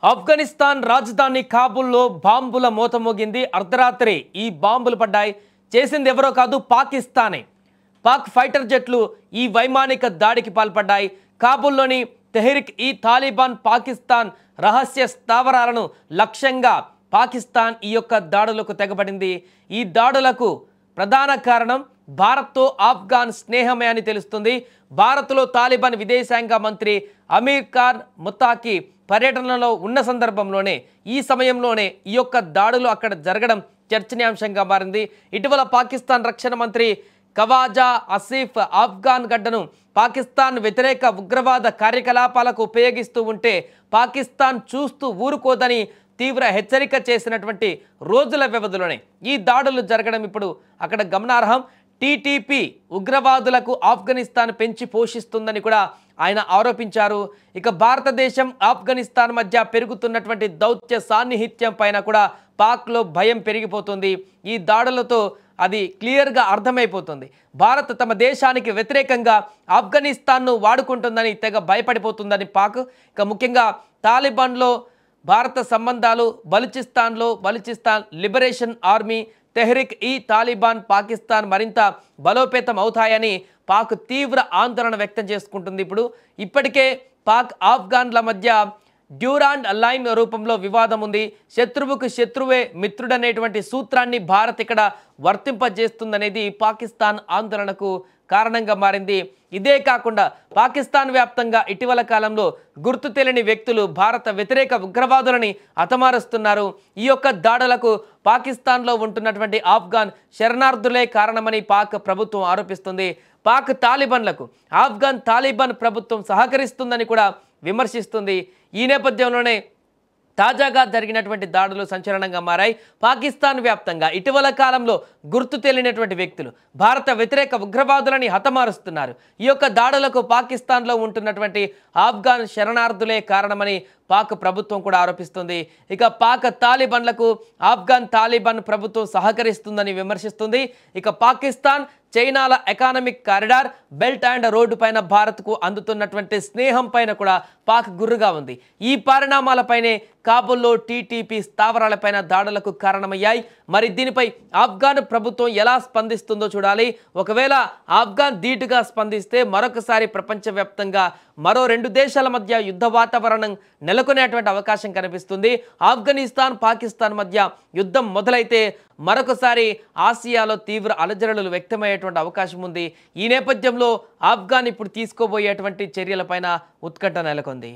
ఆఫ్ఘనిస్తాన్ రాజధాని కాబూల్లో బాంబుల మోత మోగింది. అర్ధరాత్రి ఈ బాంబులు పడ్డాయి. చేసింది ఎవరో కాదు, పాకిస్తానే. పాక్ ఫైటర్ జెట్లు ఈ వైమానిక దాడికి పాల్పడ్డాయి. కాబూల్లోని తెహ్రిక్ ఈ తాలిబాన్ పాకిస్తాన్ రహస్య స్థావరాలను లక్ష్యంగా పాకిస్తాన్ ఈ యొక్క దాడులకు తెగబడింది. ఈ దాడులకు ప్రధాన కారణం భారత్తో ఆఫ్ఘాన్ స్నేహమే అని తెలుస్తుంది. భారత్లో తాలిబాన్ విదేశాంగ మంత్రి అమీర్ ఖాన్ ముత్తాకి పర్యటనలో ఉన్న సందర్భంలోనే ఈ సమయంలోనే ఈ యొక్క దాడులు అక్కడ జరగడం చర్చనీయాంశంగా మారింది. ఇటీవల పాకిస్తాన్ రక్షణ మంత్రి ఖవాజా ఆసిఫ్ ఆఫ్ఘాన్ గడ్డను పాకిస్తాన్ వ్యతిరేక ఉగ్రవాద కార్యకలాపాలకు ఉపయోగిస్తూ ఉంటే పాకిస్తాన్ చూస్తూ ఊరుకోదని తీవ్ర హెచ్చరిక చేసినటువంటి రోజుల వ్యవధిలోనే ఈ దాడులు జరగడం ఇప్పుడు అక్కడ గమనార్హం. టీటీపీ ఉగ్రవాదులకు ఆఫ్ఘనిస్తాన్ పెంచి పోషిస్తుందని కూడా ఆయన ఆరోపించారు. ఇక భారతదేశం ఆఫ్ఘనిస్తాన్ మధ్య పెరుగుతున్నటువంటి దౌత్య సాన్నిహిత్యం పైన కూడా పాక్లో భయం పెరిగిపోతుంది. ఈ దాడులతో అది క్లియర్గా అర్థమైపోతుంది. భారత్ తమ దేశానికి వ్యతిరేకంగా ఆఫ్ఘనిస్తాన్ను వాడుకుంటుందని తెగ భయపడిపోతుందని పాక్. ఇక ముఖ్యంగా తాలిబాన్లో భారత సంబంధాలు, బలూచిస్తాన్ లిబరేషన్ ఆర్మీ, తెహ్రిక్ ఈ తాలిబాన్ పాకిస్తాన్ మరింత బలోపేతం అవుతాయని పాక్ తీవ్ర ఆందోళన వ్యక్తం చేసుకుంటుంది. ఇప్పటికే పాక్ ఆఫ్ఘాన్ల మధ్య డ్యూరాండ్ లైన్ రూపంలో వివాదం ఉంది. శత్రువుకు శత్రువే మిత్రుడనేటువంటి సూత్రాన్ని భారత్ ఇక్కడ వర్తింపజేస్తుందనేది పాకిస్తాన్ ఆందోళనకు కారణంగా మారింది. ఇదే కాకుండా పాకిస్తాన్ వ్యాప్తంగా ఇటీవల కాలంలో గుర్తు తెలియని వ్యక్తులు భారత వ్యతిరేక ఉగ్రవాదులని హతమారుస్తున్నారు. ఈ యొక్క దాడులకు పాకిస్తాన్లో ఉంటున్నటువంటి ఆఫ్ఘాన్ శరణార్థులే కారణమని పాక్ ప్రభుత్వం ఆరోపిస్తుంది. పాక్ తాలిబాన్లకు ఆఫ్ఘాన్ తాలిబాన్ ప్రభుత్వం సహకరిస్తుందని కూడా విమర్శిస్తుంది. ఈ నేపథ్యంలోనే తాజాగా జరిగినటువంటి దాడులు సంచలనంగా మారాయి. పాకిస్తాన్ వ్యాప్తంగా ఇటీవల కాలంలో గుర్తు తెలియనటువంటి వ్యక్తులు భారత వ్యతిరేక ఉగ్రవాదులని హతమారుస్తున్నారు. ఈ యొక్క దాడులకు పాకిస్తాన్లో ఉంటున్నటువంటి ఆఫ్ఘాన్ శరణార్థులే కారణమని పాక్ ప్రభుత్వం కూడా ఆరోపిస్తుంది. ఇక పాక్ తాలిబాన్లకు ఆఫ్ఘాన్ తాలిబాన్ ప్రభుత్వం సహకరిస్తుందని విమర్శిస్తుంది. ఇక పాకిస్తాన్ చైనాల economic corridor, belt and road పైన భారత్కు అందుతున్నటువంటి స్నేహం పైన కూడా పాక్ గుర్రుగా ఉంది. ఈ పరిణామాలపైనే కాబూల్లో టీటీపీ స్థావరాలపైన దాడులకు కారణమయ్యాయి. మరి దీనిపై ఆఫ్ఘాన్ ప్రభుత్వం ఎలా స్పందిస్తుందో చూడాలి. ఒకవేళ ఆఫ్ఘాన్ ధీటుగా స్పందిస్తే మరొకసారి ప్రపంచవ్యాప్తంగా మరో రెండు దేశాల మధ్య యుద్ధ వాతావరణం నెలకొనేటువంటి అవకాశం కనిపిస్తుంది. ఆఫ్ఘనిస్తాన్ పాకిస్తాన్ మధ్య యుద్ధం మొదలైతే మరొకసారి ఆసియాలో తీవ్ర అలజడులు వ్యక్తమయ్యేటువంటి అవకాశం ఉంది. ఈ నేపథ్యంలో ఆఫ్ఘాన్ ఇప్పుడు తీసుకోబోయేటువంటి చర్యలపైన ఉత్కంఠ నెలకొంది.